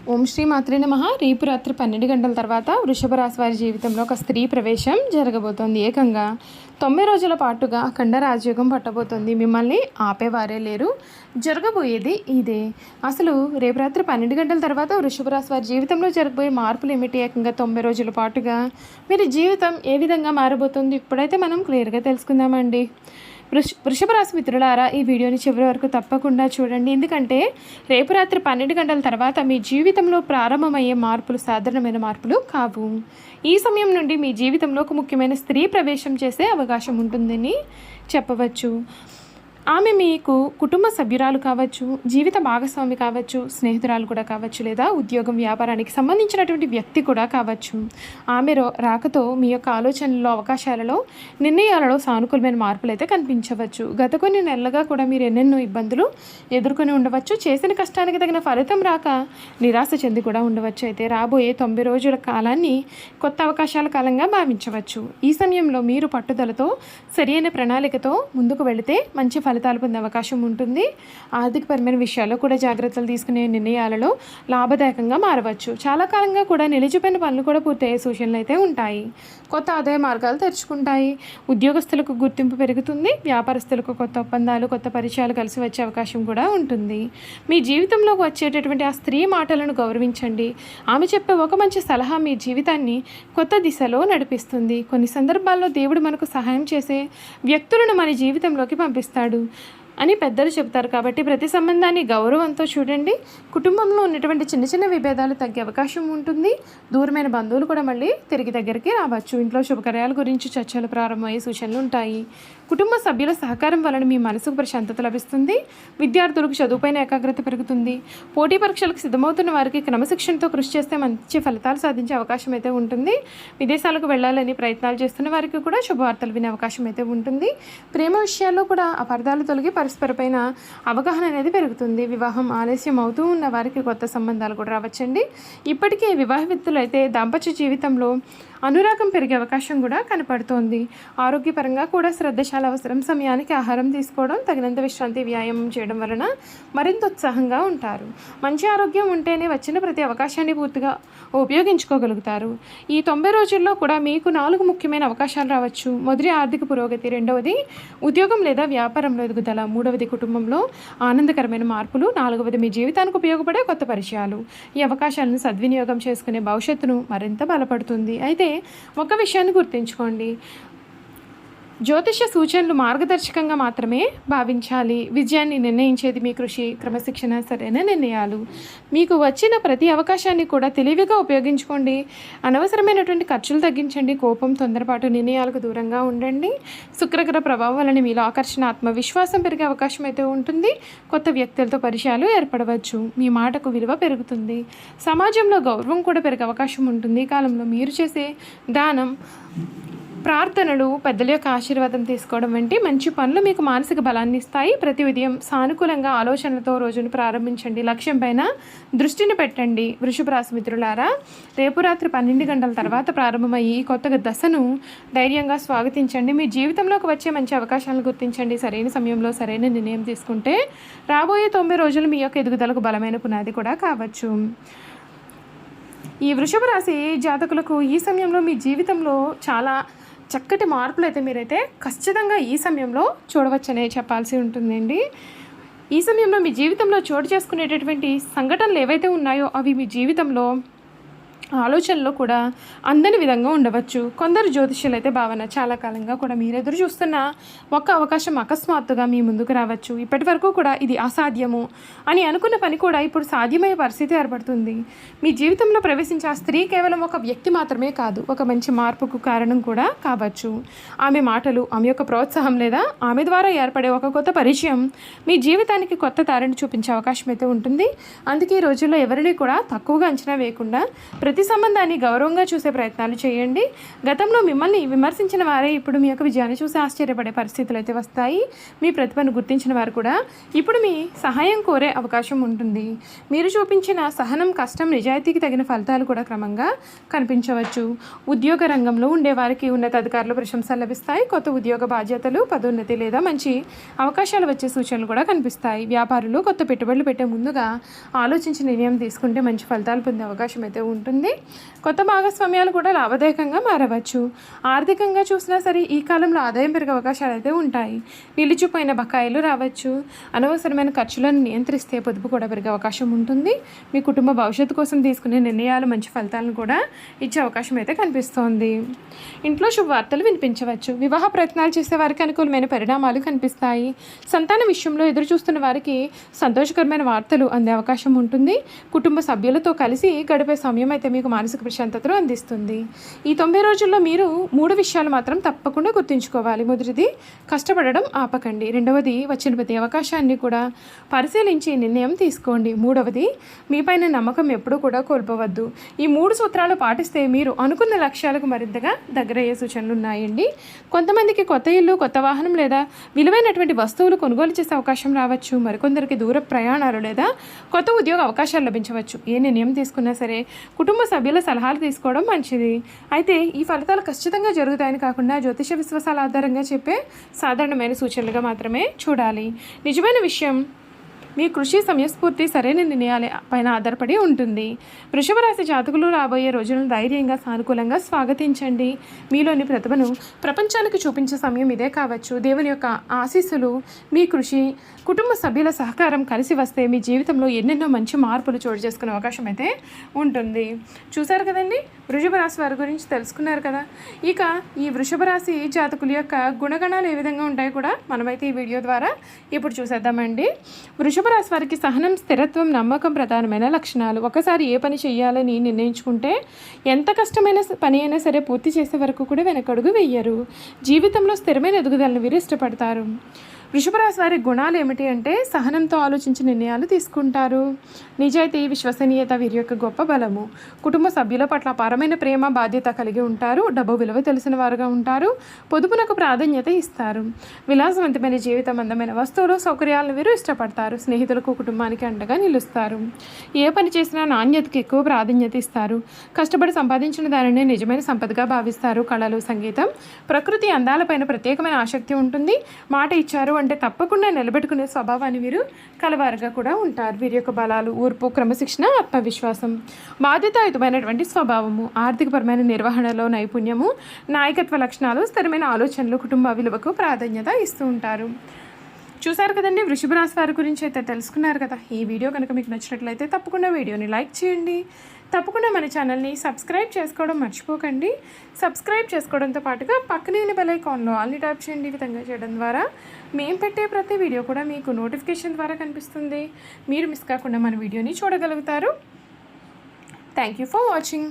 ఓం శ్రీ మాత్రే నమః. రేపు రాత్రి 12 గంటల తర్వాత వృషభ రాశి వారి జీవితంలో ఒక స్త్రీ ప్రవేశం జరగబోతోంది. ఏకంగా 90 రోజుల పాటుగా అఖండ రాజయోగం పట్టబోతోంది. మిమ్మల్ని ఆపేవారే లేరు. జరగబోయేది ఇదే. అసలు రేపు రాత్రి 12 గంటల తర్వాత వృషభ రాశి వారి జీవితంలో జరగబోయే మార్పులు ఏమిటి? ఏకంగా 90 రోజుల పాటుగా మీరు జీవితం ఏ విధంగా మారబోతుంది? ఇప్పుడైతే మనం క్లియర్గా తెలుసుకుందామండి. వృషభ రాశి మిత్రులారా, ఈ వీడియోని చివరి వరకు తప్పకుండా చూడండి. ఎందుకంటే రేపు రాత్రి 12 గంటల తర్వాత మీ జీవితంలో ప్రారంభమయ్యే మార్పులు సాధారణమైన మార్పులు కావు. ఈ సమయం నుండి మీ జీవితంలో ఒక ముఖ్యమైన స్త్రీ ప్రవేశం చేసే అవకాశం ఉంటుందని చెప్పవచ్చు. ఆమె మీకు కుటుంబ సభ్యురాలు కావచ్చు, జీవిత భాగస్వామి కావచ్చు, స్నేహితురాలు కూడా కావచ్చు, లేదా ఉద్యోగం వ్యాపారానికి సంబంధించినటువంటి వ్యక్తి కూడా కావచ్చు. ఆమె రాకతో మీ యొక్క ఆలోచనల్లో, అవకాశాలలో, నిర్ణయాలలో సానుకూలమైన మార్పులు అయితే కనిపించవచ్చు. గత కొన్ని నెలలుగా కూడా మీరు ఎన్నెన్నో ఇబ్బందులు ఎదుర్కొని ఉండవచ్చు. చేసిన కష్టానికి తగిన ఫలితం రాక నిరాశ చెంది కూడా ఉండవచ్చు. అయితే రాబోయే 90 రోజుల కాలాన్ని కొత్త అవకాశాల కాలంగా భావించవచ్చు. ఈ సమయంలో మీరు పట్టుదలతో, సరైన ప్రణాళికతో ముందుకు వెళితే మంచి ఫలితాలు పొందే అవకాశం ఉంటుంది. ఆర్థికపరమైన విషయాల్లో కూడా జాగ్రత్తలు తీసుకునే నిర్ణయాలలో లాభదాయకంగా మారవచ్చు. చాలా కాలంగా కూడా నిలిచిపోయిన పనులు కూడా పూర్తయ్యే సూచనలు అయితే ఉంటాయి. కొత్త ఆదాయ మార్గాలు తెరుచుకుంటాయి. ఉద్యోగస్తులకు గుర్తింపు పెరుగుతుంది. వ్యాపారస్తులకు కొత్త ఒప్పందాలు, కొత్త పరిచయాలు కలిసి వచ్చే అవకాశం కూడా ఉంటుంది. మీ జీవితంలోకి వచ్చేటటువంటి ఆ స్త్రీ మాటలను గౌరవించండి. ఆమె చెప్పే ఒక మంచి సలహా మీ జీవితాన్ని కొత్త దిశలో నడిపిస్తుంది. కొన్ని సందర్భాల్లో దేవుడు మనకు సహాయం చేసే వ్యక్తులను మన జీవితంలోకి పంపిస్తాడు అని పెద్దలు చెబుతారు. కాబట్టి ప్రతి సంబంధాన్ని గౌరవంతో చూడండి. కుటుంబంలో ఉన్నటువంటి చిన్న చిన్న విభేదాలు తగ్గే అవకాశం ఉంటుంది. దూరమైన బంధువులు కూడా మళ్ళీ తిరిగి దగ్గరికి రావచ్చు. ఇంట్లో శుభకార్యాల గురించి చర్చలు ప్రారంభమయ్యే సూచనలు ఉంటాయి. కుటుంబ సభ్యుల సహకారం వలన మీ మనసుకు ప్రశాంతత లభిస్తుంది. విద్యార్థులకు చదువుపైన ఏకాగ్రత పెరుగుతుంది. పోటీ పరీక్షలకు సిద్ధమవుతున్న వారికి క్రమశిక్షణతో కృషి చేస్తే మంచి ఫలితాలు సాధించే అవకాశం అయితే ఉంటుంది. విదేశాలకు వెళ్ళాలని ప్రయత్నాలు చేస్తున్న వారికి కూడా శుభవార్తలు వినే అవకాశం అయితే ఉంటుంది. ప్రేమ విషయాల్లో కూడా అపార్థాలు తొలగి పరస్పరపైన అవగాహన అనేది పెరుగుతుంది. వివాహం ఆలస్యం అవుతూ ఉన్న వారికి కొత్త సంబంధాలు కూడా రావచ్చండి. ఇప్పటికే వివాహితులు అయితే దాంపత్య జీవితంలో అనురాగం పెరిగే అవకాశం కూడా కనపడుతోంది. ఆరోగ్యపరంగా కూడా శ్రద్ధ చాలా అవసరం. సమయానికి ఆహారం తీసుకోవడం, తగినంత విశ్రాంతి, వ్యాయామం చేయడం వలన మరింత ఉత్సాహంగా ఉంటారు. మంచి ఆరోగ్యం ఉంటేనే వచ్చిన ప్రతి అవకాశాన్ని పూర్తిగా ఉపయోగించుకోగలుగుతారు. ఈ 90 రోజుల్లో కూడా మీకు 4 ముఖ్యమైన అవకాశాలు రావచ్చు. మొదటి ఆర్థిక పురోగతి, రెండవది ఉద్యోగం లేదా వ్యాపారంలో ఎదుగుదల, మూడవది కుటుంబంలో ఆనందకరమైన మార్పులు, నాలుగవది మీ జీవితానికి ఉపయోగపడే కొత్త పరిచయాలు. ఈ అవకాశాలను సద్వినియోగం చేసుకునే భవిష్యత్తును మరింత బలపడుతుంది. అయితే ఒక విషయాన్ని గుర్తుంచుకోండి, జ్యోతిష సూచనలు మార్గదర్శకంగా మాత్రమే భావించాలి. విజయాన్ని నిర్ణయించేది మీ కృషి, క్రమశిక్షణ, సరైన నిర్ణయాలు. మీకు వచ్చిన ప్రతి అవకాశాన్ని కూడా తెలివిగా ఉపయోగించుకోండి. అనవసరమైనటువంటి ఖర్చులు తగ్గించండి. కోపం, తొందరపాటు నిర్ణయాలకు దూరంగా ఉండండి. శుక్రగ్రహ ప్రభావం వలన మీలో ఆకర్షణ, ఆత్మవిశ్వాసం పెరిగే అవకాశం అయితే ఉంటుంది. కొత్త వ్యక్తులతో పరిచయాలు ఏర్పడవచ్చు. మీ మాటకు విలువ పెరుగుతుంది. సమాజంలో గౌరవం కూడా పెరిగే అవకాశం ఉంటుంది. ఈ కాలంలో మీరు చేసే దానం, ప్రార్థనలు, పెద్దల యొక్క ఆశీర్వాదం తీసుకోవడం వంటి మంచి పనులు మీకు మానసిక బలాన్ని ఇస్తాయి. ప్రతి ఉదయం సానుకూలంగా ఆలోచనలతో రోజును ప్రారంభించండి. లక్ష్యం పైన దృష్టిని పెట్టండి. వృషభ రాశి మిత్రులారా, రేపు రాత్రి 12 గంటల తర్వాత ప్రారంభమయ్యి ఈ కొత్త దశను ధైర్యంగా స్వాగతించండి. మీ జీవితంలోకి వచ్చే మంచి అవకాశాలను గుర్తించండి. సరైన సమయంలో సరైన నిర్ణయం తీసుకుంటే రాబోయే 90 రోజులు మీ యొక్క ఎదుగుదలకు బలమైన పునాది కూడా కావచ్చు. ఈ వృషభ రాశి జాతకులకు ఈ సమయంలో మీ జీవితంలో చాలా చక్కటి మార్పులు అయితే మీరైతే ఖచ్చితంగా ఈ సమయంలో చూడవచ్చనే చెప్పాల్సి ఉంటుందండి. ఈ సమయంలో మీ జీవితంలో చోటు చేసుకునేటటువంటి సంఘటనలు ఏవైతే ఉన్నాయో అవి మీ జీవితంలో ఆలోచనలో కూడా అందని విధంగా ఉండవచ్చు. కొందరు జ్యోతిష్యులు అయితే భావన చాలా కాలంగా కూడా మీరు ఎదురు చూస్తున్న ఒక అవకాశం అకస్మాత్తుగా మీ ముందుకు రావచ్చు. ఇప్పటి వరకు కూడా ఇది అసాధ్యము అని అనుకున్న పని కూడా ఇప్పుడు సాధ్యమయ్యే పరిస్థితి ఏర్పడుతుంది. మీ జీవితంలో ప్రవేశించే ఆ స్త్రీ కేవలం ఒక వ్యక్తి మాత్రమే కాదు, ఒక మంచి మార్పుకు కారణం కూడా కావచ్చు. ఆమె మాటలు, ఆమె యొక్క ప్రోత్సాహం లేదా ఆమె ద్వారా ఏర్పడే ఒక కొత్త పరిచయం మీ జీవితానికి కొత్త దారిని చూపించే అవకాశం అయితే ఉంటుంది. అందుకే ఈ రోజుల్లో ఎవరిని కూడా తక్కువగా అంచనా వేయకుండా ప్రతి ప్రతి సంబంధాన్ని గౌరవంగా చూసే ప్రయత్నాలు చేయండి. గతంలో మిమ్మల్ని విమర్శించిన వారే ఇప్పుడు మీ యొక్క విజయాన్ని చూసి ఆశ్చర్యపడే పరిస్థితులు అయితే వస్తాయి. మీ ప్రతిభను గుర్తించిన వారు కూడా ఇప్పుడు మీ సహాయం కోరే అవకాశం ఉంటుంది. మీరు చూపించిన సహనం, కష్టం, నిజాయితీకి తగిన ఫలితాలు కూడా క్రమంగా కనిపించవచ్చు. ఉద్యోగ రంగంలో ఉండేవారికి ఉన్నతాధికారుల ప్రశంసలు లభిస్తాయి. కొత్త ఉద్యోగ బాధ్యతలు, పదోన్నతి లేదా మంచి అవకాశాలు వచ్చే సూచనలు కూడా కనిపిస్తాయి. వ్యాపారులు కొత్త పెట్టుబడులు పెట్టే ముందుగా ఆలోచించి నిర్ణయం తీసుకుంటే మంచి ఫలితాలు పొందే అవకాశం అయితే ఉంటుంది. కొత్త భాగస్వామ్యాలు కూడా లాభదాయకంగా మారవచ్చు. ఆర్థికంగా చూసినా సరే ఈ కాలంలో ఆదాయం పెరిగే అవకాశాలు అయితే ఉంటాయి. నిలిచిపోయిన బకాయిలు రావచ్చు. అనవసరమైన ఖర్చులను నియంత్రిస్తే పొదుపు కూడా పెరిగే అవకాశం ఉంటుంది. మీ కుటుంబ భవిష్యత్తు కోసం తీసుకునే నిర్ణయాలు మంచి ఫలితాలను కూడా ఇచ్చే అవకాశం అయితే కనిపిస్తోంది. ఇంట్లో శుభవార్తలు వినిపించవచ్చు. వివాహ ప్రయత్నాలు చేసే వారికి అనుకూలమైన పరిణామాలు కనిపిస్తాయి. సంతాన విషయంలో ఎదురు చూస్తున్న వారికి సంతోషకరమైన వార్తలు అందే అవకాశం ఉంటుంది. కుటుంబ సభ్యులతో కలిసి గడిపే సమయం అయితే మీకు మానసిక ప్రశాంతతను అందిస్తుంది. ఈ 90 రోజుల్లో మీరు 3 విషయాలు మాత్రం తప్పకుండా గుర్తుంచుకోవాలి. మొదటిది, కష్టపడడం ఆపకండి. రెండవది, వచ్చిన ప్రతి అవకాశాన్ని కూడా పరిశీలించి నిర్ణయం తీసుకోండి. మూడవది, మీపైన నమ్మకం ఎప్పుడూ కూడా కోల్పోవద్దు. ఈ 3 సూత్రాలు పాటిస్తే మీరు అనుకున్న లక్ష్యాలకు మరింతగా దగ్గరయ్యే సూచనలు ఉన్నాయండి. కొంతమందికి కొత్త ఇల్లు, కొత్త వాహనం లేదా విలువైనటువంటి వస్తువులు కొనుగోలు చేసే అవకాశం రావచ్చు. మరికొందరికి దూర ప్రయాణాలు లేదా కొత్త ఉద్యోగ అవకాశాలు లభించవచ్చు. ఏ నిర్ణయం తీసుకున్నా సరే కుటుంబ సభ్యుల సలహాలు తీసుకోవడం మంచిది. అయితే ఈ ఫలితాలు ఖచ్చితంగా జరుగుతాయని కాకుండా జ్యోతిష విశ్వాసాల ఆధారంగా చెప్పే సాధారణమైన సూచనలుగా మాత్రమే చూడాలి. నిజమైన విషయం మీ కృషి, సమయస్ఫూర్తి, సరైన నిర్ణయాల పైన ఆధారపడి ఉంటుంది. వృషభ రాశి జాతకులు రాబోయే రోజులను ధైర్యంగా, సానుకూలంగా స్వాగతించండి. మీలోని ప్రతిభను ప్రపంచానికి చూపించే సమయం ఇదే కావచ్చు. దేవుని యొక్క ఆశీస్సులు, మీ కృషి, కుటుంబ సభ్యుల సహకారం కలిసి వస్తే మీ జీవితంలో ఎన్నెన్నో మంచి మార్పులు చోటు చేసుకునే అవకాశం అయితే ఉంటుంది. చూశారు కదండి, వృషభ రాశి వారి గురించి తెలుసుకున్నారు కదా. ఇక ఈ వృషభ రాశి జాతకుల యొక్క గుణగణాలు ఏ విధంగా ఉంటాయో కూడా మనమైతే ఈ వీడియో ద్వారా ఇప్పుడు చూసేద్దామండి. వృషభ రాశి వారికి సహనం, స్థిరత్వం, నమ్మకం ప్రధానమైన లక్షణాలు. ఒకసారి ఏ పని చేయాలని నిర్ణయించుకుంటే ఎంత కష్టమైన పని అయినా సరే పూర్తి చేసే వరకు కూడా వెనకడుగు వేయరు. జీవితంలో స్థిరమైన ఎదుగుదలను వీరు ఇష్టపడతారు. వృషభ రాశి వారి గుణాలు ఏమిటి అంటే సహనంతో ఆలోచించి నిర్ణయాలు తీసుకుంటారు. నిజాయితీ, విశ్వసనీయత వీరి యొక్క గొప్ప బలము. కుటుంబ సభ్యుల పట్ల అపారమైన ప్రేమ, బాధ్యత కలిగి ఉంటారు. డబ్బు విలువ తెలిసిన వారుగా ఉంటారు. పొదుపునకు ప్రాధాన్యత ఇస్తారు. విలాసవంతమైన జీవితం, అందమైన వస్తువులు, సౌకర్యాలను వీరు ఇష్టపడతారు. స్నేహితులకు, కుటుంబానికి అండగా నిలుస్తారు. ఏ పని చేసినా నాణ్యతకు ఎక్కువ ప్రాధాన్యత ఇస్తారు. కష్టపడి సంపాదించిన దానిని నిజమైన సంపదగా భావిస్తారు. కళలు, సంగీతం, ప్రకృతి అందాలపైన ప్రత్యేకమైన ఆసక్తి ఉంటుంది. మాట ఇచ్చారు అంటే తప్పకుండా నిలబెట్టుకునే స్వభావాన్ని వీరు కలవారుగా కూడా ఉంటారు. వీరి యొక్క బలాలు ఓర్పు, క్రమశిక్షణ, ఆత్మవిశ్వాసం, బాధ్యతాయుతమైనటువంటి స్వభావము, ఆర్థికపరమైన నిర్వహణలో నైపుణ్యము, నాయకత్వ లక్షణాలు, స్థిరమైన ఆలోచనలు, కుటుంబ విలువకు ప్రాధాన్యత ఇస్తూ ఉంటారు. చూసారు కదండి, వృషభ రాశి వారి గురించి అయితే తెలుసుకున్నారు కదా. ఈ వీడియో కనుక మీకు నచ్చినట్లయితే తప్పకుండా వీడియోని లైక్ చేయండి. తప్పకుండా మన ఛానల్ని సబ్స్క్రైబ్ చేసుకోవడం మర్చిపోకండి. సబ్స్క్రైబ్ చేసుకోవడంతో పాటుగా పక్కనే ఉన్న బెల్ ఐకాన్లో ఆల్ని ట్యాప్ చేయండి. ఈ విధంగా చేయడం ద్వారా మేము పెట్టే ప్రతి వీడియో కూడా మీకు నోటిఫికేషన్ ద్వారా కనిపిస్తుంది. మీరు మిస్ కాకుండా మన వీడియోని చూడగలుగుతారు. Thank you for watching.